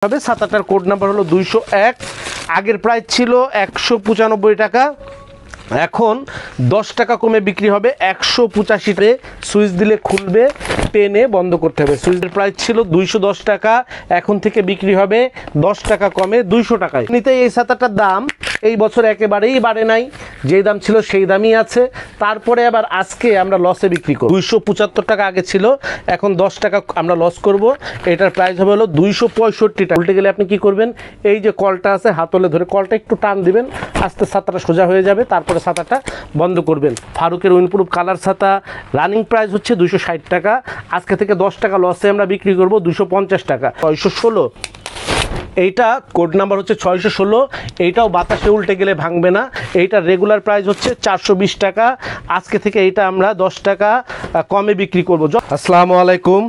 হবে। ছাতাটার code number হলো 201। আগের প্রাইস ছিল 195 টাকা, এখন 10 টাকা কমে বিক্রি হবে 185-তে। সুইচ দিলে খুলবে, টেনে বন্ধ করতে হবে। সুইচের প্রাইস ছিল 210 টাকা, এখন থেকে বিক্রি হবে 10 টাকা কমে 200 টাকায়। নিতে এই ছাতাটার দাম এই বছর একেবারেই বাড়ে নাই, যেই দাম ছিল সেই দামই আছে। তারপরে আবার আজকে আমরা লসে বিক্রি করব। 275 টাকা আগে ছিল, এখন 10 টাকা আমরা লস করব। এটার প্রাইস হবে হলো 265 টাকা। উল্টে গেলে আপনি কি করবেন, এই যে কলটা আছে হাতলে ধরে কলটা একটু টান দিবেন, আস্তে ছাতাটা সোজা হয়ে যাবে, তারপরে ছাতাটা বন্ধ করবেন। ফারুকের উইন্ডপ্রুফ কালার ছাতা রানিং প্রাইস হচ্ছে 260 টাকা, আজকে থেকে 10 টাকা লসে আমরা বিক্রি করব 250 টাকা। 616 এইটা কোড নাম্বার হচ্ছে 616। এইটাও বাতাসে উল্টে গেলে ভাঙবে না। এইটার রেগুলার প্রাইস হচ্ছে 420 টাকা, আজকে থেকে এইটা আমরা 10 টাকা কমে বিক্রি করব। আসসালামু আলাইকুম।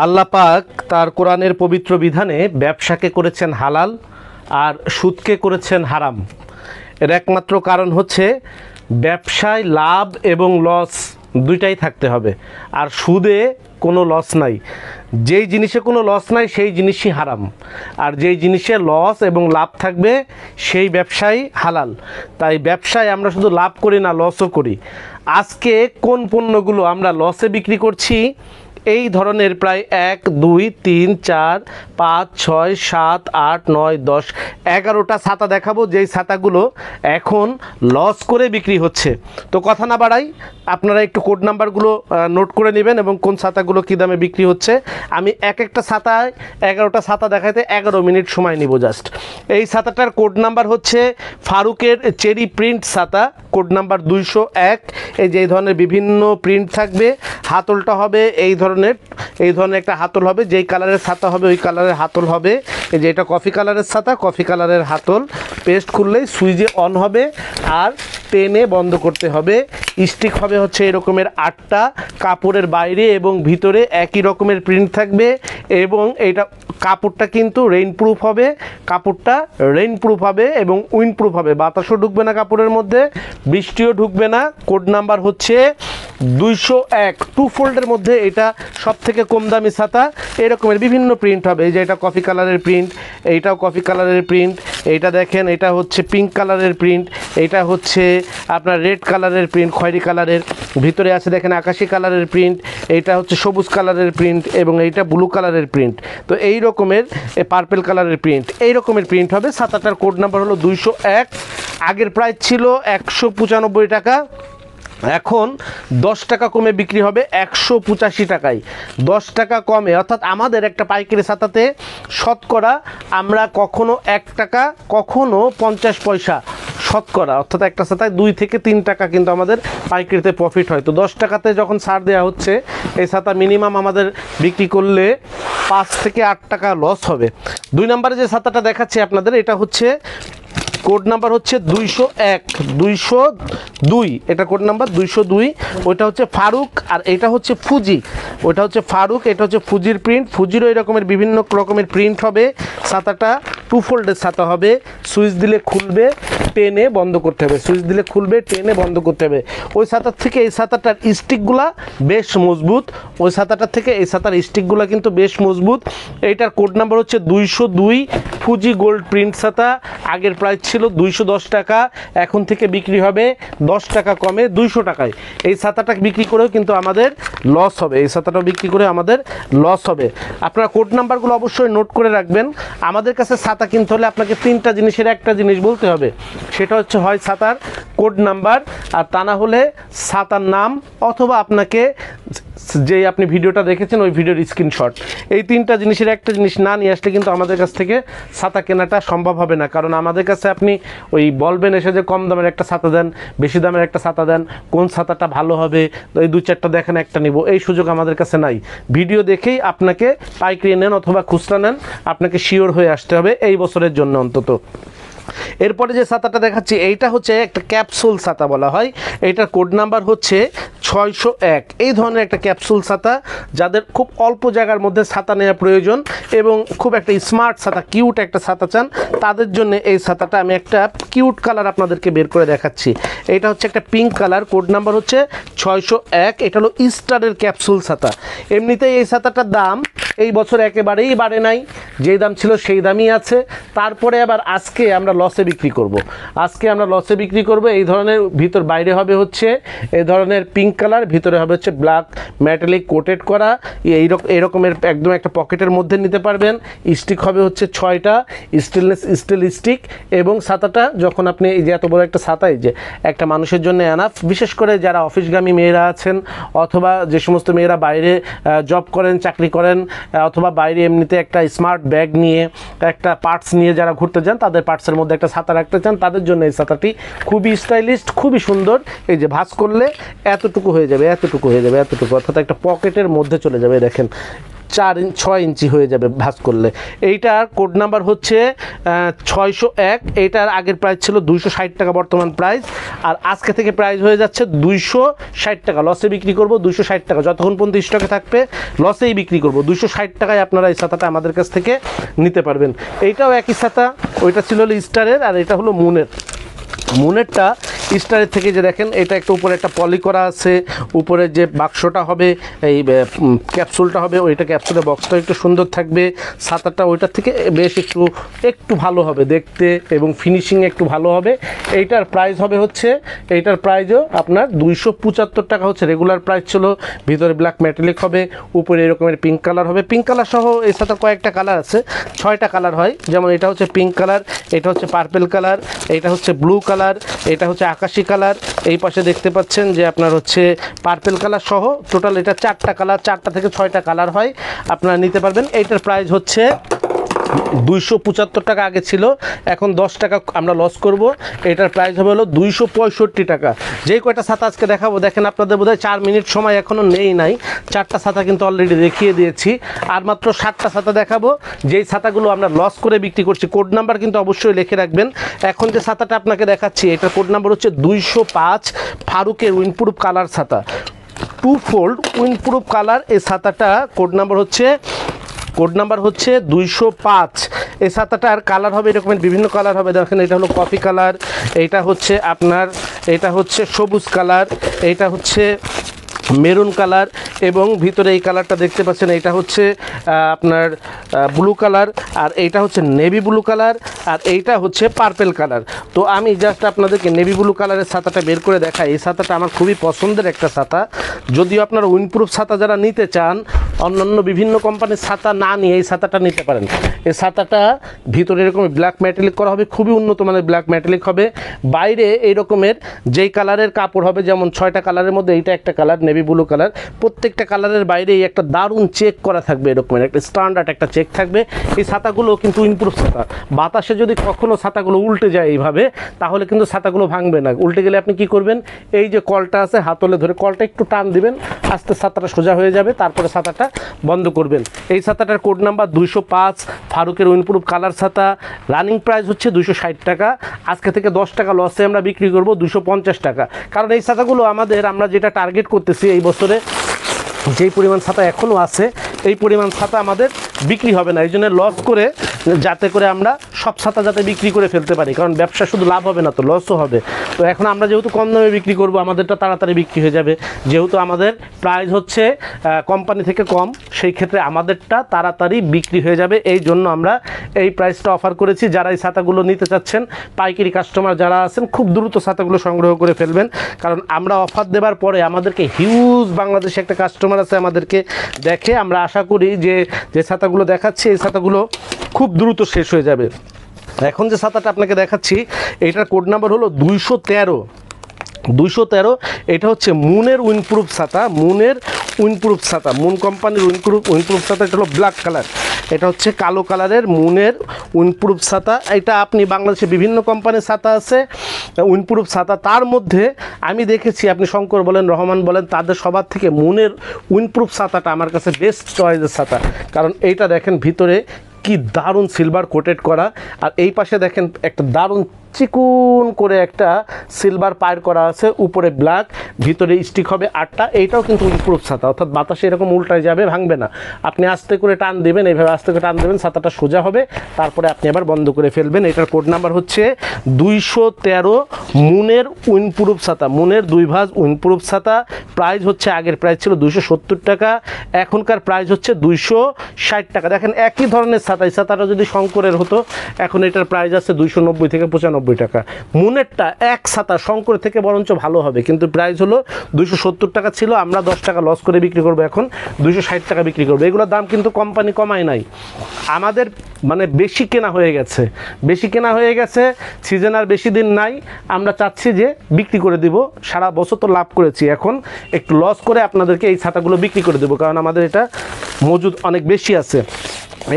আল্লাহ পাক তার কোরআনের পবিত্র বিধানে ব্যবসাকে করেছেন হালাল আর সুদকে করেছেন হারাম। এর একমাত্র কারণ হচ্ছে ব্যবসায় লাভ এবং লস দুইটাই থাকতে হবে, আর সুদে কোনো লস নাই। যেই জিনিসে কোনো লস নাই সেই জিনিসই হারাম, আর যেই জিনিসে লস এবং লাভ থাকবে সেই ব্যবসাই হালাল। তাই ব্যবসায় আমরা শুধু লাভ করি না, লসও করি। আজকে কোন পণ্যগুলো আমরা লসে বিক্রি করছি, এই ধরনের প্রায় 1 2 3 4 5 6 7 8 9 10 11টা ছাতা দেখাবো, যেই ছাতাগুলো এখন লস করে বিক্রি হচ্ছে। তো কথা না বাড়াই, আপনারা একটু কোড নাম্বারগুলো নোট করে নেবেন এবং কোন ছাতাগুলো কী দামে বিক্রি হচ্ছে। আমি একটা ছাতায় 11টা ছাতা দেখাইতে 11 মিনিট সময় নিব জাস্ট। এই ছাতাটার কোড নাম্বার হচ্ছে ফারুকের চেরি প্রিন্ট ছাতা, কোড নাম্বার 201। এই যে এই ধরনের বিভিন্ন প্রিন্ট থাকবে, হাতলটা হবে এই ধরনের একটা হাতল হবে, যেই কালারের ছাতা হবে ওই কালারের হাতল হবে। এই যে এটা কফি কালারের ছাতা, কফি কালারের হাতল। পেস্ট খুললেই সুইচে অন হবে আর টেনে বন্ধ করতে হবে। স্টিক হবে হচ্ছে এরকমের 8টা, কাপড়ের বাইরে এবং ভিতরে একই রকমের প্রিন্ট থাকবে। এবং এইটা কাপড়টা কিন্তু রেইনপ্রুফ হবে, কাপড়টা রেইনপ্রুফ হবে এবং উইন্ডপ্রুফ হবে। বাতাসও ঢুকবে না কাপড়ের মধ্যে, বৃষ্টিও ঢুকবে না। কোড নাম্বার হচ্ছে 201। 2 ফোল্ডের মধ্যে এটা সব থেকে কম দামি ছাতা। এরকমের বিভিন্ন প্রিন্ট হবে। এই যে এটা কফি কালারের প্রিন্ট, এইটাও কফি কালারের প্রিন্ট, এইটা দেখেন এটা হচ্ছে পিঙ্ক কালারের প্রিন্ট, এইটা হচ্ছে আপনার রেড কালারের প্রিন্ট, খয়েরি কালারের। ভিতরে আছে দেখেন আকাশি কালারের প্রিন্ট, এইটা হচ্ছে সবুজ কালারের প্রিন্ট এবং এইটা ব্লু কালারের প্রিন্ট। তো এই রকমের পার্পেল কালারের প্রিন্ট, এই রকমের প্রিন্ট হবে। ছাতাটার কোড নাম্বার হলো 201। আগের প্রাইস ছিল 195 টাকা, এখন 10 টাকা কমে বিক্রি হবে 185 টাকায়। 10 টাকা কমে, অর্থাৎ আমাদের একটা পাইকারি ছাতাতে শতকরা আমরা কখনো 1 টাকা কখনো 50 পয়সা শতকরা, অর্থাৎ একটা ছাতায় 2 থেকে 3 টাকা কিন্তু আমাদের পাইকারিতে প্রফিট হয়। তো 10 টাকাতে যখন ছাড় দেওয়া হচ্ছে, এই ছাতা মিনিমাম আমাদের বিক্রি করলে 5 থেকে 8 টাকা লস হবে। 2 নম্বরে যে ছাতাটা দেখাচ্ছি আপনাদের, এটা হচ্ছে কোড নাম্বার হচ্ছে 202। এটা কোড নাম্বার 202। ওইটা হচ্ছে ফারুক আর এটা হচ্ছে ফুজি। ওইটা হচ্ছে ফারুক, এটা হচ্ছে ফুজির প্রিন্ট। ফুজিরও এরকমের বিভিন্ন রকমের প্রিন্ট হবে। ছাতাটা 2 ফোল্ডের ছাতা হবে। সুইচ দিলে খুলবে, টেনে বন্ধ করতে হবে। সুইচ দিলে খুলবে, টেনে বন্ধ করতে হবে। ওই ছাতার থেকে এই ছাতাটার স্টিকগুলা বেশ মজবুত, ওই ছাতাটার থেকে এই ছাতার স্টিকগুলা কিন্তু বেশ মজবুত। এইটার কোড নাম্বার হচ্ছে 202। ফুজি গোল্ড প্রিন্ট ছাতা। আগের প্রাইস ছিল 210 টাকা, এখন থেকে বিক্রি হবে 10 টাকা কমে 200 টাকায়। এই ছাতাটা বিক্রি করেও কিন্তু আমাদের লস হবে, এই ছাতাটা বিক্রি করে আমাদের লস হবে। আপনারা কোড নাম্বারগুলো অবশ্যই নোট করে রাখবেন। আমাদের কাছে ছাতা কিনতে হলে আপনাকে 3টা জিনিসের একটা জিনিস বলতে হবে, সেটা হচ্ছে হয় ছাতার কোড নাম্বার, আর তা না হলে ছাতার নাম, অথবা আপনাকে যে আপনি ভিডিওটা দেখেছেন ওই ভিডিওর স্ক্রিনশট। এই 3টা জিনিসের একটা জিনিস না নিয়ে আসলে কিন্তু আমাদের কাছ থেকে ছাতা কেনাটা সম্ভব হবে না। কারণ আমাদের কাছে আপনি ওই বলবেন এসে যে কম দামের একটা ছাতা দেন, বেশি দামের একটা ছাতা দেন, কোন ছাতাটা ভালো হবে, এই 2-4টা দেখেন একটা নিব, এই সুযোগ আমাদের কাছে নাই। ভিডিও দেখেই আপনাকে পাইকারি নেন অথবা খুচরা নেন, আপনাকে শিওর হয়ে আসতে হবে এই বছরের জন্য অন্তত। এরপরে যে ছাতাটা দেখাচ্ছি, এইটা হচ্ছে একটা ক্যাপসুল ছাতা বলা হয়। এইটার কোড নাম্বার হচ্ছে 601। এই ধরনের একটা ক্যাপসুল ছাতা, যাদের খুব অল্প জায়গার মধ্যে ছাতা নেওয়া প্রয়োজন এবং খুব একটা স্মার্ট ছাতা, কিউট একটা ছাতা চান, তাদের জন্য এই ছাতাটা আমি একটা কিউট কালার আপনাদেরকে বের করে দেখাচ্ছি। এটা হচ্ছে একটা পিঙ্ক কালার, কোড নাম্বার হচ্ছে 601। এটা হলো স্টারের ক্যাপসুল ছাতা। এমনিতেই এই ছাতাটার দাম এই বছর একেবারেই বাড়ে নাই, যেই দাম ছিল সেই দামই আছে। তারপরে আবার আজকে আমরা লসে বিক্রি করব। এই ধরনের ভিতর বাইরে হবে হচ্ছে এই ধরনের পিঙ্ক কালার, ভিতরে হবে হচ্ছে ব্ল্যাক মেটালিক কোটেড করা। এইরকমের একদম একটা পকেটের মধ্যে নিতে পারবেন। স্টিক হবে হচ্ছে 6টা স্টেনলেস স্টিল স্টিক। এবং ছাতাটা যখন আপনি এই যে এত বড় একটা ছাতাই যে একটা মানুষের জন্য এনাফ, বিশেষ করে যারা অফিসগামী মেয়েরা আছেন অথবা যে সমস্ত মেয়েরা বাইরে জব করেন, চাকরি করেন, অথবা বাইরে এমনিতে একটা স্মার্ট ব্যাগ নিয়ে একটা পার্টস নিয়ে যারা ঘুরতে যান, তাদের পার্টসের মধ্যে একটা ছাতা রাখতে চান, তাদের জন্য এই ছাতাটি খুবই স্টাইলিস্ট, খুবই সুন্দর। এই যে ভাঁজ করলে এতটুকু হয়ে যাবে, অর্থাৎ একটা পকেটের মধ্যে চলে যাবে। দেখেন 6 ইঞ্চি হয়ে যাবে ভাঁজ করলে। এইটার কোড নাম্বার হচ্ছে 601। এইটার আগের প্রাইস ছিল 260 টাকা, বর্তমান প্রাইস, আর আজকে থেকে প্রাইস হয়ে যাচ্ছে 260 টাকা। লসে বিক্রি করব 260 টাকা, যতক্ষণ পর্যন্ত স্টকে থাকবে লসেই বিক্রি করব। 260 টাকায় আপনারা এই ছাতাটা আমাদের কাছ থেকে নিতে পারবেন। এইটাও একই ছাতা, ওইটা ছিল হলো স্টারের আর এটা হলো মুনেরটা স্টারের থেকে যে দেখেন এটা একটু উপরে একটা পলি করা আছে, উপরে যে বাক্সটা হবে এই ক্যাপসুলটা হবে, ওইটা ক্যাপসুলের বক্সটা একটু সুন্দর থাকবে। ছাতাটা ওইটার থেকে বেশ একটু ভালো হবে দেখতে এবং ফিনিশিং একটু ভালো হবে। এইটার প্রাইস হবে হচ্ছে, এইটার প্রাইসও আপনার 275 টাকা হচ্ছে রেগুলার প্রাইস ছিল। ভিতরে ব্ল্যাক মেটালিক হবে, উপরে এরকমের পিঙ্ক কালার হবে। পিঙ্ক কালার সহ এই ছাতার কয়েকটা কালার আছে, 6টা কালার হয়। যেমন এটা হচ্ছে পিঙ্ক কালার, এটা হচ্ছে পার্পেল কালার, এটা হচ্ছে ব্লু কালার, এটা হচ্ছে আকাশি কালার। এই পাশে দেখতে পাচ্ছেন যে আপনার হচ্ছে পার্পেল কালার সহ টোটাল এটা 4টা কালার, 4টা থেকে 6টা কালার হয়, আপনারা নিতে পারবেন। এইটার প্রাইস হচ্ছে 275 টাকা আগে ছিল, এখন 10 টাকা আমরা লস করব। এটার প্রাইস হবে হলো 265 টাকা। যেই কয়টা ছাতা আজকে দেখাবো, দেখেন আপনাদের বোধহয় 4 মিনিট সময় এখনও নাই, 4টা ছাতা কিন্তু অলরেডি দেখিয়ে দিয়েছি, আর মাত্র 7টা ছাতা দেখাবো, যেই ছাতাগুলো আমরা লস করে বিক্রি করছি। কোড নাম্বার কিন্তু অবশ্যই লিখে রাখবেন। এখন যে ছাতাটা আপনাকে দেখাচ্ছি এটার কোড নাম্বার হচ্ছে 205, ফারুকের উইন্ডপ্রুফ কালার ছাতা, 2 ফোল্ড উইন্ডপ্রুফ কালার। এই ছাতাটা কোড নাম্বার হচ্ছে 205। এই ছাতাটার কালার হবে এরকমের বিভিন্ন কালার হবে। দেখেন এটা হলো কফি কালার, এটা হচ্ছে আপনার এটা হচ্ছে সবুজ কালার, এটা হচ্ছে মেরুন কালার, এবং ভিতরে এই কালারটা দেখতে পাচ্ছেন এটা হচ্ছে আপনার ব্লু কালার, আর এইটা হচ্ছে নেভি ব্লু কালার, আর এইটা হচ্ছে পার্পেল কালার। তো আমি জাস্ট আপনাদেরকে নেভি ব্লু কালারের ছাতাটা বের করে দেখাই। এই ছাতাটা আমার খুবই পছন্দের একটা ছাতা। যদিও আপনারা উইন্ডপ্রুফ ছাতা যারা নিতে চান, অন্যান্য বিভিন্ন কোম্পানির ছাতা না নিয়ে এই ছাতাটা নিতে পারেন। এই ছাতাটা ভিতরে এরকম ব্ল্যাক মেটালিক করা হবে, খুবই উন্নত মানের ব্ল্যাক মেটালিক হবে। বাইরে এই রকমের যেই কালারের কাপড় হবে, যেমন 6টা কালারের মধ্যে এইটা একটা কালার নেভি ব্লু কালার, প্রত্যেকটা কালারের বাইরে একটা দারুণ চেক করা থাকবে, এরকমের একটা স্ট্যান্ডার্ড একটা চেক থাকবে। এই ছাতাগুলো কিন্তু উইন্ডপ্রুফ ছাতা, বাতাসে যদি কখনো ছাতাগুলো উল্টে যায় এইভাবে, তাহলে কিন্তু ছাতাগুলো ভাঙবে না। উল্টে গেলে আপনি কি করবেন, এই যে কলটা আছে হাতলে ধরে কলটা একটু টান দিবেন, আস্তে ছাতাটা সোজা হয়ে যাবে, তারপরে ছাতাটা বন্ধ করবেন। এই ছাতাটার কোড নাম্বার 205, ফারুকের উইন্ডপ্রুফ কালার ছাতা। রানিং প্রাইস হচ্ছে 260 টাকা। আজকে থেকে 10 টাকা লসে আমরা বিক্রি করব 250 টাকা। কারণ এই ছাতাগুলো আমরা যেটা টার্গেট করতেছি এই বছরে, যেই পরিমাণ ছাতা এখনও আছে এই পরিমাণ ছাতা আমাদের বিক্রি হবে না। এই জন্য লস করে, যাতে করে আমরা সব ছাতা যাতে বিক্রি করে ফেলতে পারি, কারণ ব্যবসা শুধু লাভ হবে না তো লসও হবে। তো এখন আমরা যেহেতু কম দামে বিক্রি করব, আমাদেরটা তাড়াতাড়ি বিক্রি হয়ে যাবে। যেহেতু আমাদের প্রাইস হচ্ছে কোম্পানি থেকে কম, সেই ক্ষেত্রে আমাদেরটা তাড়াতাড়ি বিক্রি হয়ে যাবে। এই জন্য আমরা এই প্রাইসটা অফার করেছি। যারা এই ছাতাগুলো নিতে চাচ্ছেন, পাইকারি কাস্টমার যারা আছেন, খুব দ্রুত ছাতাগুলো সংগ্রহ করে ফেলবেন, কারণ আমরা অফার দেওয়ার পরে আমাদেরকে হিউজ বাংলাদেশে একটা কাস্টমার আছে আমাদেরকে দেখে। আমরা আশা করি যে ছাতাগুলো দেখাচ্ছি এই ছাতাগুলো খুব দ্রুত শেষ হয়ে যাবে। এখন যে ছাতাটা আপনাকে দেখাচ্ছি এটার কোড নাম্বার হলো 213। এটা হচ্ছে মুনের উইন্ডপ্রুফ ছাতা, মুন কোম্পানির উইন্ডপ্রুফ ছাতা। এটা হলো ব্ল্যাক কালার, এটা হচ্ছে কালো কালারের মুনের উইন্ডপ্রুফ ছাতা। এটা আপনি বাংলাদেশে বিভিন্ন কোম্পানির ছাতা আছে উইন্ডপ্রুফ ছাতা, তার মধ্যে আমি দেখেছি আপনি শঙ্কর বলেন, রহমান বলেন, তাদের সবার থেকে মুনের উইন্ডপ্রুফ ছাতাটা আমার কাছে বেস্ট চয়েসের ছাতা। কারণ এইটা দেখেন ভিতরে কি দারুণ সিলভার কোটেড করা, আর এই পাশে দেখেন একটা দারুণ চিকুন করে একটা সিলভার পায়ের করা আছে, উপরে ব্ল্যাক, ভিতরে স্টিক হবে 8টা। এইটাও কিন্তু উইন্ডপ্রুফ ছাতা, অর্থাৎ বাতাসে এরকম উল্টায় যাবে, ভাঙবে না। আপনি আস্তে করে টান দেবেন, এইভাবে আস্তে করে টান দেবেন, ছাতাটা সোজা হবে, তারপরে আপনি আবার বন্ধ করে ফেলবেন। এটার কোড নাম্বার হচ্ছে 213 মুনের উইন্ডপ্রুফ ছাতা, মুনের 2 ভাঁজ উইন্ডপ্রুফ ছাতা। প্রাইস হচ্ছে, আগের প্রাইস ছিল 270 টাকা, এখনকার প্রাইস হচ্ছে 260 টাকা। দেখেন একই ধরনের ছাতা, এই ছাতাটা যদি শঙ্করের হতো এখন এটার প্রাইস আছে 290 থেকে 95 টাকা। মুনেরটা এক ছাতা শঙ্কর থেকে বরঞ্চ ভালো হবে, কিন্তু প্রাইস হলো 270 টাকা ছিল, আমরা 10 টাকা লস করে বিক্রি করবো, এখন 260 টাকা বিক্রি করবো। এগুলোর দাম কিন্তু কোম্পানি কমায় নাই, আমাদের মানে বেশি কেনা হয়ে গেছে, বেশি কেনা হয়ে গেছে, সিজন আর বেশি দিন নাই, আমরা চাচ্ছি যে বিক্রি করে দিব। সারা বছর তো লাভ করেছি, এখন একটু লস করে আপনাদেরকে এই ছাতাগুলো বিক্রি করে দেবো, কারণ আমাদের এটা মজুদ অনেক বেশি আছে।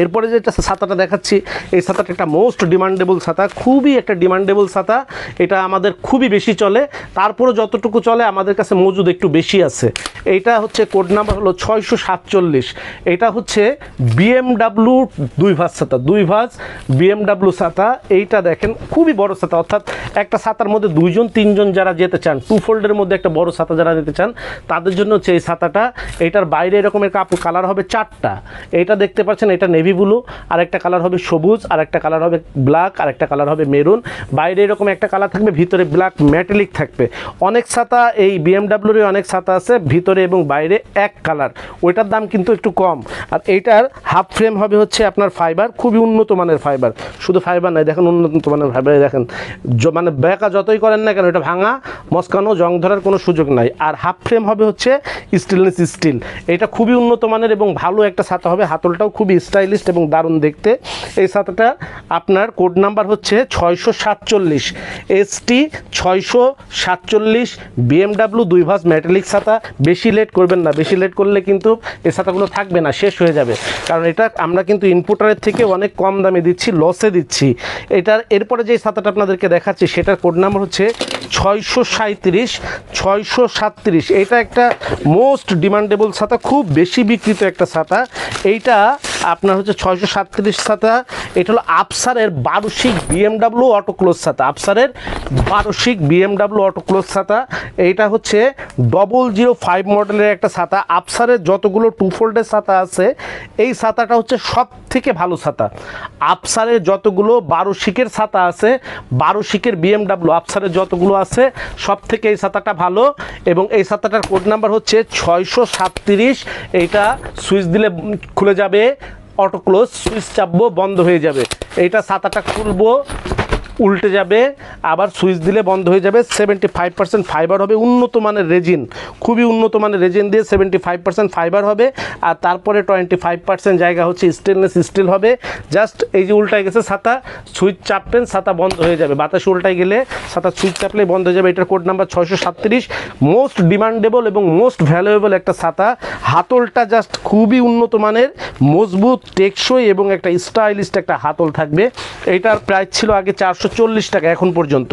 এরপরে যেটা ছাতাটা দেখাচ্ছি, এই ছাতাটা একটা মোস্ট ডিমান্ডেবল ছাতা, খুবই একটা ডিমান্ডেবল ছাতা, এটা আমাদের খুবই বেশি চলে, তারপরে যতটুকু চলে আমাদের কাছে মজুদ একটু বেশি আছে। এইটা হচ্ছে কোড নাম্বার হলো 647, এটা হচ্ছে BMW 2 ভাঁজ ছাতা, 2 ভাঁজ BMW ছাতা। এইটা দেখেন খুবই বড় ছাতা, অর্থাৎ একটা ছাতার মধ্যে 2-3 যারা যেতে চান, 2 ফোল্ডের মধ্যে একটা বড় ছাতা যারা নিতে চান তাদের জন্য হচ্ছে এই ছাতাটা। এইটার বাইরে এরকমের কাপড় কালার হবে 4টা, এইটা দেখতে পাচ্ছেন, এটা নেভি ব্লু, আর একটা কালার হবে সবুজ, আর একটা কালার হবে ব্ল্যাক, আর একটা কালার হবে মেরুন। বাইরে এরকম একটা কালার থাকবে, ভিতরে ব্ল্যাক মেটালিক থাকবে। অনেক ছাতা এই BMW-র অনেক ছাতা আছে ভিতরে এবং বাইরে এক কালার, ওইটার দাম কিন্তু একটু কম। আর এইটার হাফ ফ্রেম হবে হচ্ছে আপনার ফাইবার, খুবই উন্নত মানের ফাইবার, শুধু ফাইবার নাই, দেখেন উন্নত মানের ফাইবার, দেখেন মানে বেকা যতই করেন না কেন এটা ভাঙা মস্কানো জং ধরার কোনো সুযোগ নাই। আর হাফ ফ্রেম হবে হচ্ছে স্টেনলেস স্টিল, এটা খুবই উন্নত মানের এবং ভালো একটা ছাতা হবে, হাতলটাও খুবই স্টাইলিশ এবং দারুণ দেখতে। এই ছাতাটা আপনার কোড নাম্বার হচ্ছে 647, ST 647 BMW 2 ভাঁজ মেটালিক ছাতা। বেশি লেট করবেন না, বেশি লেট করলে কিন্তু এই ছাতাগুলো থাকবে না, শেষ হয়ে যাবে, কারণ এটা আমরা কিন্তু ইনপুটারের থেকে অনেক কম দামে দিচ্ছি, লসে দিচ্ছি। এটার এরপরে যে ছাতাটা আপনাদেরকে দেখাচ্ছি সেটার কোড নাম্বার হচ্ছে 637, 637। এটা একটা মোস্ট ডিমান্ডেবল ছাতা, খুব বেশি বিক্রিত একটা ছাতা। এইটা আপনার হচ্ছে 637 ছাতা। এটা হলো আফসারের 12শিক BMW অটোক্লোজ ছাতা, আফসারের 12শিক BMW অটোক্লোজ ছাতা। এইটা হচ্ছে 005 মডেলের একটা ছাতা। আফসারের যতগুলো 2 ফোল্ডের ছাতা আছে এই ছাতাটা হচ্ছে সব থেকে ভালো ছাতা। আফসারের যতগুলো 12শিকের ছাতা আছে, 12শিকের BMW আফসারের যতগুলো আছে সব থেকে এই ছাতাটা ভালো। এবং এই ছাতাটার কোড নাম্বার হচ্ছে 637। এইটা সুইচ দিলে খুলে যাবে, অটো ক্লোজ, সুইচ চাপবো বন্ধ হয়ে যাবে। এইটা ছাতাটা খুলবো উল্টে যাবে, আবার সুইচ দিলে বন্ধ হয়ে যাবে। 75% ফাইবার হবে, উন্নত মানের রেজিন, খুবই উন্নত মানের রেজিন দিয়ে 75% ফাইবার হবে। আর তারপরে 25% জায়গা হচ্ছে স্টেনলেস স্টিল হবে। জাস্ট এই যে উল্টায় গেছে ছাতা, সুইচ চাপবেন ছাতা বন্ধ হয়ে যাবে, বাতাসে উল্টায় গেলে ছাতা সুইচ চাপলেই বন্ধ হয়ে যাবে। এটার কোড নাম্বার 637। মোস্ট ডিমান্ডেবল এবং মোস্ট ভ্যালুয়েবল একটা ছাতা। হাতলটা জাস্ট খুবই উন্নত মানের, মজবুত, টেকসই এবং একটা স্টাইলিশ একটা হাতল থাকবে। এইটার প্রাইস ছিল আগে 440 টাকা, এখন পর্যন্ত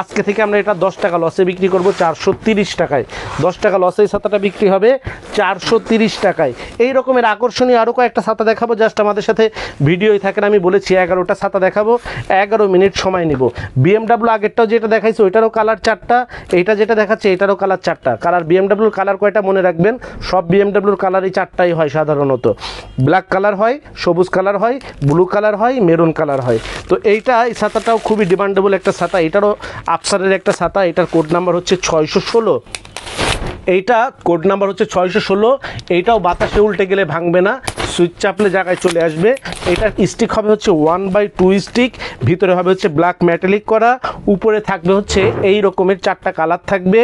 আজকে থেকে আমরা এটা 10 টাকা লসে বিক্রি করব 430 টাকায়। 10 টাকা লসে এই ছাতাটা বিক্রি হবে 430 টাকায়। এই রকমের আকর্ষণীয় আরও কয়েকটা ছাতা দেখাবো, জাস্ট আমাদের সাথে ভিডিওই থাকেন। আমি বলেছি 11টা ছাতা দেখাবো, 11 মিনিট সময় নিব। BMW আগেরটাও যেটা দেখাইছে ওইটারও কালার 4টা, এইটা যেটা দেখাচ্ছে এটারও কালার 4টা। কালার BMW কালার কয়টা মনে রাখবেন, সব BMW কালারই 4টাই হয় সাধারণত। ব্ল্যাক কালার হয়, সবুজ কালার হয়, ব্লু কালার হয়, মেরুন কালার হয়। তো এই ছাতাটাও খুবই ডিমান্ডেবল একটা ছাতা, এটারও আফসারের একটা ছাতা। এটার কোড নাম্বার হচ্ছে 616। এইটা কোড নাম্বার হচ্ছে 616। এইটাও বাতাসে উল্টে গেলে ভাঙবে না, সুইচ চাপলে জায়গায় চলে আসবে। এটার স্টিক হবে হচ্ছে 1/2 স্টিক, ভিতরে হবে হচ্ছে ব্ল্যাক মেটালিক করা, উপরে থাকবে হচ্ছে এই রকমের 4টা কালার থাকবে।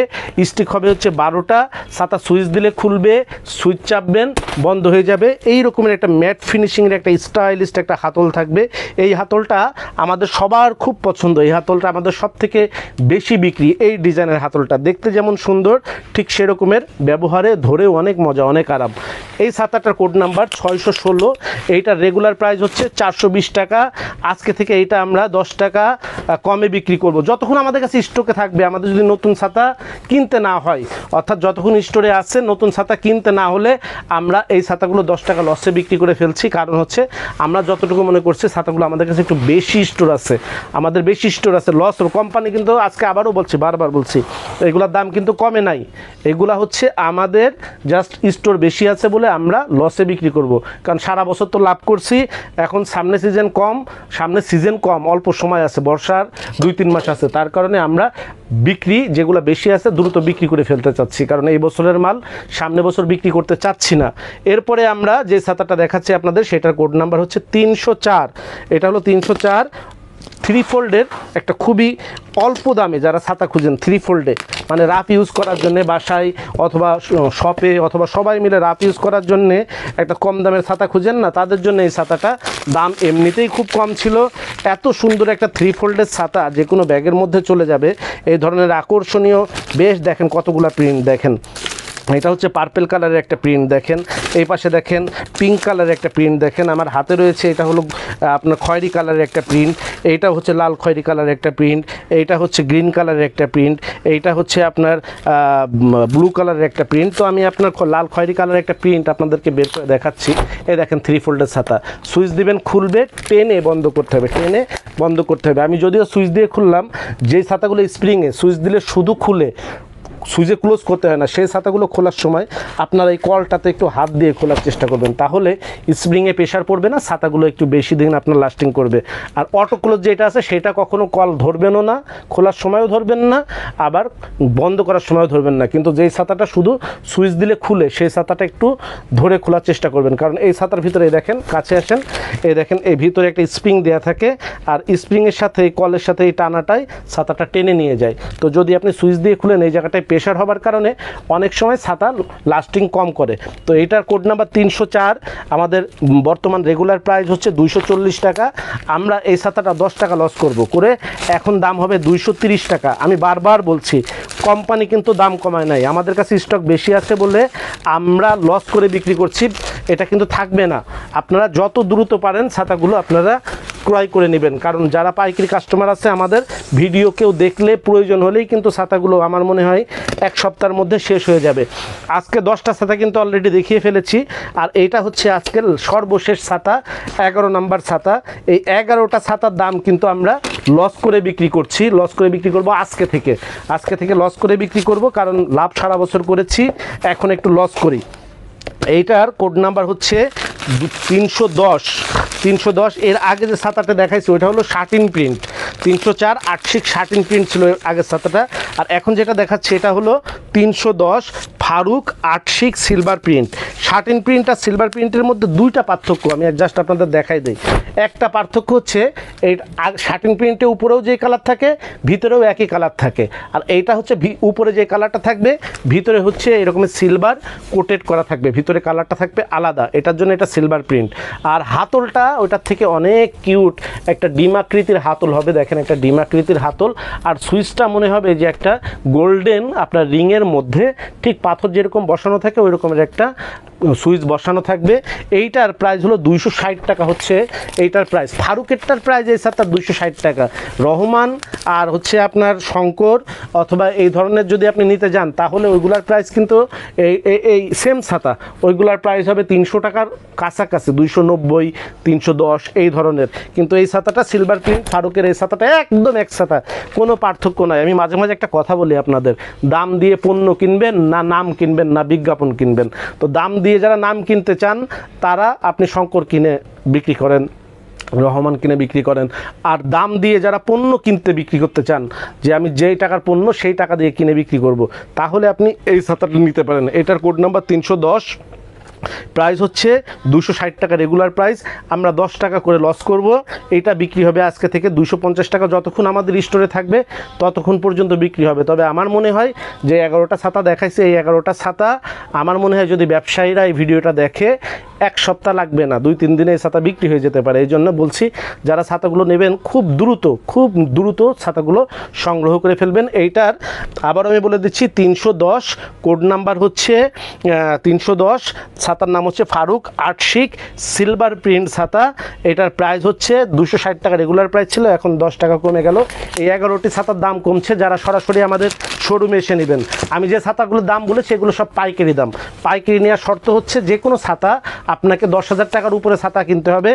স্টিক হবে হচ্ছে 12টা। ছাতা সুইচ দিলে খুলবে, সুইচ চাপবেন বন্ধ হয়ে যাবে। এই রকমের একটা ম্যাট ফিনিশিংয়ের একটা স্টাইলিশ একটা হাতল থাকবে। এই হাতলটা আমাদের সবার খুব পছন্দ, এই হাতলটা আমাদের সব থেকে বেশি বিক্রি। এই ডিজাইনের হাতলটা দেখতে যেমন সুন্দর, ঠিক সেরকমের ব্যবহারে ধরেও অনেক মজা, অনেক আরাম। এই ছাতাটার কোড নাম্বার 616। এইটার রেগুলার প্রাইস হচ্ছে 420 টাকা। আজকে থেকে এইটা আমরা 10 টাকা কমে বিক্রি করব যতক্ষণ আমাদের কাছে স্টকে থাকবে। আমাদের যদি নতুন ছাতা কিনতে না হয়, অর্থাৎ যতক্ষণ স্টোরে আছে নতুন ছাতা কিনতে না হলে আমরা এই ছাতাগুলো 10 টাকা লসে বিক্রি করে ফেলছি। কারণ হচ্ছে আমরা যতটুকু মনে করছি ছাতাগুলো আমাদের কাছে একটু বেশি স্টোর আছে, আমাদের বেশি স্টোর আছে, লস। কোম্পানি কিন্তু আজকে আবারও বলছি, বারবার বলছি, এগুলোর দাম কিন্তু কমে নাই। এগুলা হচ্ছে আমাদের জাস্ট স্টোর বেশি আছে বলে আমরা লসে বিক্রি করব। কারণ সারা বছর তো লাভ করছি, এখন সামনে সিজন কম, অল্প সময় আছে, বর্ষার 2-3 মাস আছে, তার কারণে আমরা বিক্রি যেগুলো বেশি আছে দ্রুত বিক্রি করে ফেলতে চাচ্ছি। কারণ এই বছরের মাল সামনে বছর বিক্রি করতে চাচ্ছি না। এরপরে আমরা যে ছাতাটা দেখাচ্ছি আপনাদের, সেটার কোড নাম্বার হচ্ছে 304। এটা হলো 304 3 ফোল্ডের একটা খুবই অল্প দামে যারা ছাতা খুঁজেন 3 ফোল্ডে, মানে রাফ ইউজ করার জন্য বাসায় অথবা শপে অথবা সবাই মিলে রাফ ইউজ করার জন্যে একটা কম দামের ছাতা খুঁজেন না, তাদের জন্য এই ছাতাটা দাম এমনিতেই খুব কম ছিল। এত সুন্দর একটা 3 ফোল্ডের ছাতা যে কোনো ব্যাগের মধ্যে চলে যাবে। এই ধরনের আকর্ষণীয় বেশ দেখেন কতগুলো প্রিন্ট দেখেন। এটা হচ্ছে পার্পেল কালারের একটা প্রিন্ট দেখেন, এই পাশে দেখেন পিঙ্ক কালারের একটা প্রিন্ট দেখেন, আমার হাতে রয়েছে এটা হলো আপনার খয়েরি কালারের একটা প্রিন্ট, এইটা হচ্ছে লাল খয়েরি কালারের একটা প্রিন্ট, এইটা হচ্ছে গ্রিন কালারের একটা প্রিন্ট, এইটা হচ্ছে আপনার ব্লু কালারের একটা প্রিন্ট। তো আমি আপনার লাল খয়েরি কালারের একটা প্রিন্ট আপনাদেরকে বের করে দেখাচ্ছি। এই দেখেন 3 ফোল্ডের ছাতা, সুইচ দিবেন, খুলবে, টেনে বন্ধ করতে হবে, টেনে বন্ধ করতে হবে। আমি যদিও সুইচ দিয়ে খুললাম, যেই ছাতাগুলো স্প্রিংয়ে সুইচ দিলে শুধু খুলে, সুইচে ক্লোজ করতে হয় না, সেই ছাতাগুলো খোলার সময় আপনারা এই কলটাতে একটু হাত দিয়ে খোলার চেষ্টা করবেন, তাহলে স্প্রিংয়ে প্রেশার পড়বে না, ছাতাগুলো একটু বেশি দিন আপনার লাস্টিং করবে। আর অটো ক্লোজ যেটা আছে সেটা কখনো কল ধরবেনও না, খোলার সময়ও ধরবেন না, আবার বন্ধ করার সময়ও ধরবেন না। কিন্তু যেই ছাতাটা শুধু সুইচ দিলে খুলে, সেই ছাতাটা একটু ধরে খোলার চেষ্টা করবেন। কারণ এই ছাতার ভিতরে দেখেন, কাছে আসেন, এই দেখেন এই ভিতরে একটা স্প্রিং দেওয়া থাকে, আর স্প্রিংয়ের সাথে এই কলের সাথে এই টানাটাই ছাতাটা টেনে নিয়ে যায়। তো যদি আপনি সুইচ দিয়ে খুলেন, এই জায়গাটায় প্রেশার হবার কারণে অনেক সময় ছাতা লাস্টিং কম করে। তো এটার কোড নাম্বার 304। আমাদের বর্তমান রেগুলার প্রাইস হচ্ছে 240 টাকা। আমরা এই ছাতাটা 10 টাকা লস করে এখন দাম হবে 230 টাকা। আমি বারবার বলছি, কোম্পানি কিন্তু দাম কমায় নাই, আমাদের কাছে স্টক বেশি আছে বলে আমরা লস করে বিক্রি করছি। এটা কিন্তু থাকবে না। আপনারা যত দ্রুত পারেন ছাতাগুলো আপনারা ক্রয় করে নেবেন। কারণ যারা পাইকারি কাস্টমার আছে আমাদের ভিডিও কেউ দেখলে প্রয়োজন হলেই কিন্তু ছাতাগুলো আমার মনে হয় 1 সপ্তাহের মধ্যে শেষ হয়ে যাবে। আজকে 10টা ছাতা কিন্তু অলরেডি দেখিয়ে ফেলেছি, আর এইটা হচ্ছে আজকের সর্বশেষ ছাতা, 11 নাম্বার ছাতা। এই 11টা ছাতার দাম কিন্তু আমরা লস করে বিক্রি করছি, লস করে বিক্রি করব আজকে থেকে লস করে বিক্রি করব। কারণ লাভ সারা বছর করেছি, এখন একটু লস করি। এইটার কোড নাম্বার হচ্ছে 310। এর আগে যে ছাতাটা দেখাইছি ওইটা হলো শার্টিন প্রিন্ট, 304 আটশিক শার্টিন প্রিন্ট ছিল আগের ছাতাটা। আর এখন যেটা দেখাচ্ছে এটা হলো 310 ফারুক আটশিক সিলভার প্রিন্ট। শার্টিন প্রিন্ট আর সিলভার প্রিন্টের মধ্যে 2টা পার্থক্য আমি জাস্ট আপনাদের দেখাই দিই। একটা পার্থক্য হচ্ছে এই শার্টিন প্রিন্টের উপরেও যে কালার থাকে ভিতরেও একই কালার থাকে, আর এইটা হচ্ছে উপরে যে কালারটা থাকবে ভিতরে হচ্ছে এরকমের সিলভার কোটেড করা থাকবে, ভিতরে কালারটা থাকবে আলাদা, এটার জন্য এটা সিলভার প্রিন্ট। আর হাতলটা ওইটার থেকে অনেক কিউট, একটা ডিম আকৃতির হাতল হবে, দেখেন একটা ডিম আকৃতির হাতল। আর সুইচটা মনে হবে যে একটা গোল্ডেন আপনার রিংয়ের মধ্যে ঠিক পাথর যেরকম বসানো থাকে ওই রকমের একটা সুইচ বসানো থাকবে। এইটার প্রাইস হলো 260 টাকা হচ্ছে এইটার প্রাইস। ফারুকেরটার প্রাইস এই ছাতার 260 টাকা। রহমান আর হচ্ছে আপনার শঙ্কর অথবা এই ধরনের যদি আপনি নিতে যান তাহলে ওইগুলার প্রাইস কিন্তু এই সেম ছাতা ওইগুলার প্রাইস হবে 300 টাকার কাছাকাছি, 290 310 এই ধরনের। কিন্তু এই ছাতাটা সিলভার প্রিন্ট, ফারুকের এই ছাতাটা একদম এক ছাতা, কোনো পার্থক্য নাই। আমি মাঝে মাঝে একটা কথা বলি আপনাদের, দাম দিয়ে পণ্য কিনবেন না নাম কিনবেন না বিজ্ঞাপন কিনবেন। তো দাম দিয়ে যারা নাম কিনতে চান তারা আপনি শঙ্কর কিনে বিক্রি করেন, রহমান কিনে বিক্রি করেন। আর দাম দিয়ে যারা পণ্য কিনতে বিক্রি করতে চান, যে আমি যেই টাকার পণ্য সেই টাকা দিয়ে কিনে বিক্রি করব, তাহলে আপনি এই ছাতাটা নিতে পারেন। এটার কোড নাম্বার 310, প্রাইস হচ্ছে 260 টাকা রেগুলার প্রাইস। আমরা 10 টাকা করে লস করব। এইটা বিক্রি হবে আজকে থেকে 250 টাকা, যতক্ষণ আমাদের স্টোরে থাকবে ততক্ষণ পর্যন্ত বিক্রি হবে। তবে আমার মনে হয় যে 11টা ছাতা দেখাইছে, এই 11টা ছাতা আমার মনে হয় যদি ব্যবসায়ীরা এই ভিডিওটা দেখে এক সপ্তাহ লাগবে না, 2-3 দিনে এই ছাতা বিক্রি হয়ে যেতে পারে। এই জন্য বলছি যারা ছাতাগুলো নেবেন খুব দ্রুত ছাতাগুলো সংগ্রহ করে ফেলবেন। এইটার আবার আমি বলে দিচ্ছি 310, কোড নাম্বার হচ্ছে 310, ছাতার নাম হচ্ছে ফারুক আটশিক সিলভার প্রিন্ট ছাতা। এটার প্রাইস হচ্ছে 260 টাকা, রেগুলার প্রাইস ছিল, এখন 10 টাকা কমে গেল। এই 11টি ছাতার দাম কমছে, যারা সরাসরি আমাদের শোরুমে এসে নেবেন। আমি যে ছাতাগুলোর দাম বলেছি এগুলো সব পাইকারি দাম। পাইকারি নেওয়ার শর্ত হচ্ছে যে কোনো ছাতা আপনাকে 10,000 টাকার উপরে ছাতা কিনতে হবে,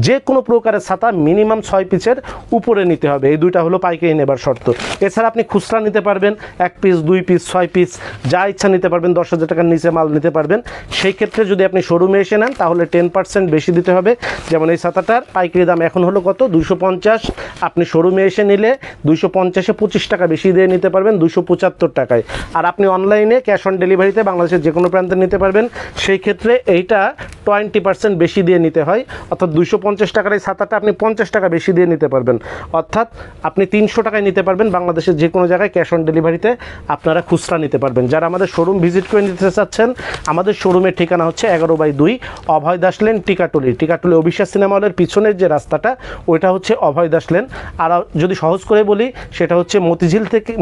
যে কোনো প্রকারের ছাতা মিনিমাম 6 পিসের উপরে নিতে হবে। এই দুইটা হলো পাইকারি নেবার শর্ত। এছাড়া আপনি খুচরা নিতে পারবেন, 1 পিস 2 পিস 6 পিস যা ইচ্ছা নিতে পারবেন, 10,000 টাকার নিচে মাল নিতে পারবেন। সেই ক্ষেত্রে যদি আপনি শোরুমে এসে নেন তাহলে 10% বেশি দিতে হবে। যেমন এই ছাতাটার পাইকারি দাম এখন হলো কত, 250। আপনি শোরুমে এসে নিলে 250-এ 25 টাকা বেশি দিয়ে নিতে পারবেন, 275 টাকায়। আর আপনি অনলাইনে ক্যাশ অন ডেলিভারিতে বাংলাদেশের যে কোনো প্রান্তে নিতে পারবেন। সেই ক্ষেত্রে এইটা 20% বেশি দিয়ে নিতে হয়, অর্থাৎ 250 টাকার এই ছাতাটা আপনি 50 টাকা বেশি দিয়ে নিতে পারবেন, অর্থাৎ আপনি 300 টাকায় নিতে পারবেন বাংলাদেশের যে কোনো জায়গায় ক্যাশ অন ডেলিভারিতে আপনারা খুচরা নিতে পারবেন। যারা আমাদের শোরুম ভিজিট করে নিতে চাচ্ছেন, আমাদের শোরুমের ঠিকানা হচ্ছে 11/2 অভয় দাস লেন, টিকাটুলি অবিশ্বাস সিনেমা হলের পিছনের যে রাস্তাটা ওইটা হচ্ছে অভয় দাস লেন। আর যদি সহজ করে বলি সেটা হচ্ছে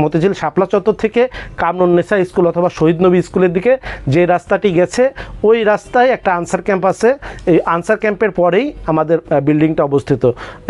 মতিঝিল শাপলা চত্বর থেকে কামরুন্নেসা স্কুল অথবা শহীদ নবী স্কুলের দিকে যে রাস্তাটি গেছে ওই রাস্তায় একটা আনসার ক্যাম্প আছে। এই আনসার ক্যাম্পের পরেই আমাদের বিল্ডিংটা অবস্থিত।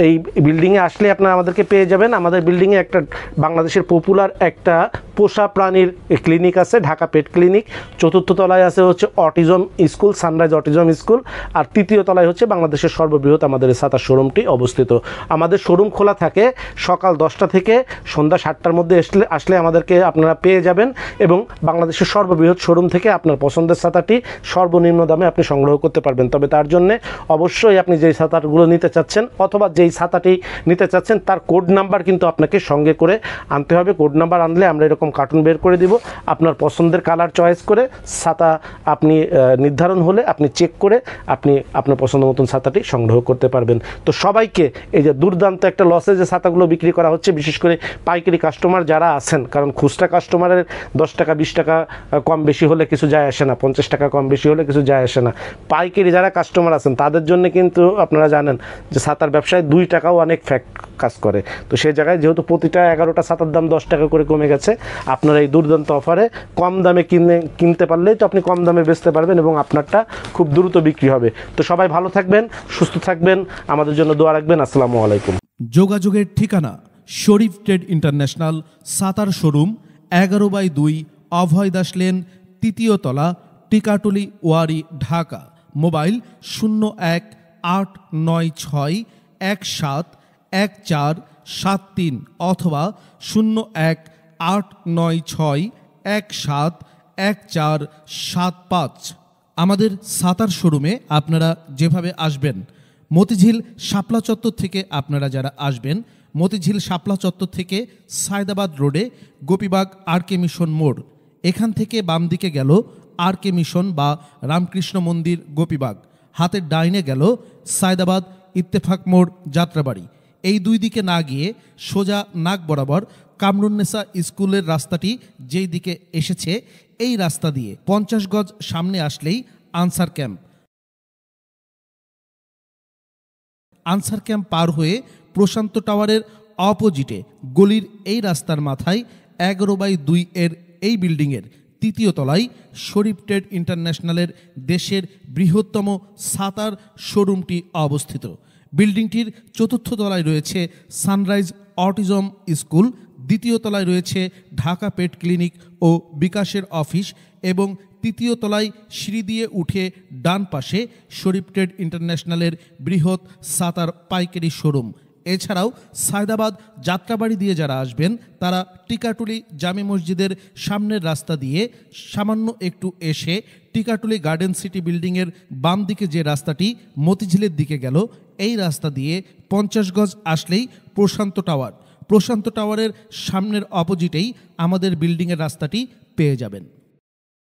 এই বিল্ডিংয়ে আসলে আপনারা আমাদেরকে পেয়ে যাবেন। আমাদের বিল্ডিংয়ে একটা বাংলাদেশের পপুলার একটা পোষা প্রাণীর ক্লিনিক আছে, ঢাকা পেট ক্লিনিক। 4র্থ তলায় আছে হচ্ছে autism school, Sunrise autism school. আর 3য় তলায় হচ্ছে বাংলাদেশের সর্ববৃহৎ আমাদের এই ছাতার শোরুমটি অবস্থিত। আমাদের শোরুম খোলা থাকে সকাল 10টা থেকে সন্ধ্যা 7টার মধ্যে আসলে আমাদেরকে আপনারা পেয়ে যাবেন, এবং বাংলাদেশের সর্ববৃহৎ শোরুম থেকে আপনার পছন্দের ছাতাটি সর্বনিম্ন দামে আপনি সংগ্রহ করতে পারবেন। তবে তার জন্য অবশ্যই আপনি যেই ছাতাগুলো নিতে চাচ্ছেন অথবা যেই ছাতাটি নিতে চাচ্ছেন তার কোড নাম্বার কিন্তু আপনাকে সঙ্গে করে আনতে হবে। কোড নাম্বার আনলে আমরা এরকম কার্টুন বের করে দিব, আপনার পছন্দের কালার চয়েস করে ছাতা আপনি নির্ধারণ হলে আপনি চেক করে আপনি আপনার পছন্দ মতন ছাতাটি সংগ্রহ করতে পারবেন। তো সবাইকে এই যে দুর্দান্ত একটা লসে যে ছাতাগুলো বিক্রি করা হচ্ছে, বিশেষ করে পাইকারি কাস্টমার যারা আছেন, কারণ খুচরা কাস্টমারের 10 টাকা 20 টাকা কম বেশি হলে কিছু যায় আসে না, 50 টাকা কম বেশি হলে কিছু যায় আসে না। পাইকারি যারা কাস্টমার আছেন তাদের জন্য কিন্তু আপনারা জানেন যে ছাতার ব্যবসায় 2 টাকাও অনেক ফ্যাক্ট কাজ করে। তো সেই জায়গায় যেহেতু প্রতিটা 11টা ছাতার দাম 10 টাকা করে কমে গেছে, আপনারা এই দুর্দান্ত অফারে কম দামে কিনতে পারলেই তো আপনি কম দামে বেচতে পারবেন এবং আপনারটা খুব দ্রুত বিক্রি হবে। তো সবাই ভালো থাকবেন, সুস্থ থাকবেন, আমাদের জন্য দোয়া রাখবেন। আসসালামু আলাইকুম। যোগাযোগের ঠিকানা শরীফ ট্রেড ইন্টারন্যাশনাল ছাতার শোরুম, 11/2 অভয় দাস লেন, 3য় তলা, টিকাটুলি ওয়ারি, ঢাকা। মোবাইল 01-896-171473 অথবা 01-896-171475। আমাদের ছাতার শোরুমে আপনারা যেভাবে আসবেন, মতিঝিল শাপলা চত্বর থেকে আপনারা যারা আসবেন, মতিঝিল শাপলা চত্বর থেকে সায়দাবাদ রোডে গোপীবাগ আর.কে মিশন মোড়, এখান থেকে বাম দিকে গেল আর.কে মিশন বা রামকৃষ্ণ মন্দির গোপীবাগ, হাতের ডাইনে গেল সায়দাবাদ ইত্তেফাক মোড় যাত্রাবাড়ি। এই 2 দিকে না গিয়ে সোজা নাক বরাবর কামরুন্নেসা স্কুলের রাস্তাটি যেই দিকে এসেছে এই রাস্তা দিয়ে 50 গজ সামনে আসলেই আনসার ক্যাম্প। আনসার ক্যাম্প পার হয়ে প্রশান্ত টাওয়ারের অপোজিটে গলির এই রাস্তার মাথায় 11/2 এর এই বিল্ডিংয়ের 3য় তলায় শরীফ ট্রেড ইন্টারন্যাশনালের দেশের বৃহত্তম ছাতার শোরুমটি অবস্থিত। বিল্ডিংটির 4র্থ তলায় রয়েছে সানরাইজ অটিজম স্কুল, 2য় তলায় রয়েছে ঢাকা পেট ক্লিনিক ও বিকাশের অফিস এবং 3য় তলায় সিঁড়ি দিয়ে উঠে ডান পাশে শরীফ ট্রেড ইন্টারন্যাশনালের বৃহৎ ছাতার পাইকারি শোরুম। এছাড়াও সায়দাবাদ যাত্রাবাড়ি দিয়ে যারা আসবেন তারা টিকাটুলি জামে মসজিদের সামনের রাস্তা দিয়ে সামান্য একটু এসে টিকাটুলি গার্ডেন সিটি বিল্ডিংয়ের বাম দিকে যে রাস্তাটি মতিঝিলের দিকে গেল, এই রাস্তা দিয়ে 50 গজ আসলেই প্রশান্ত টাওয়ার। প্রশান্ত টাওয়ারের সামনের অপোজিটেই আমাদের বিল্ডিংয়ের রাস্তাটি পেয়ে যাবেন।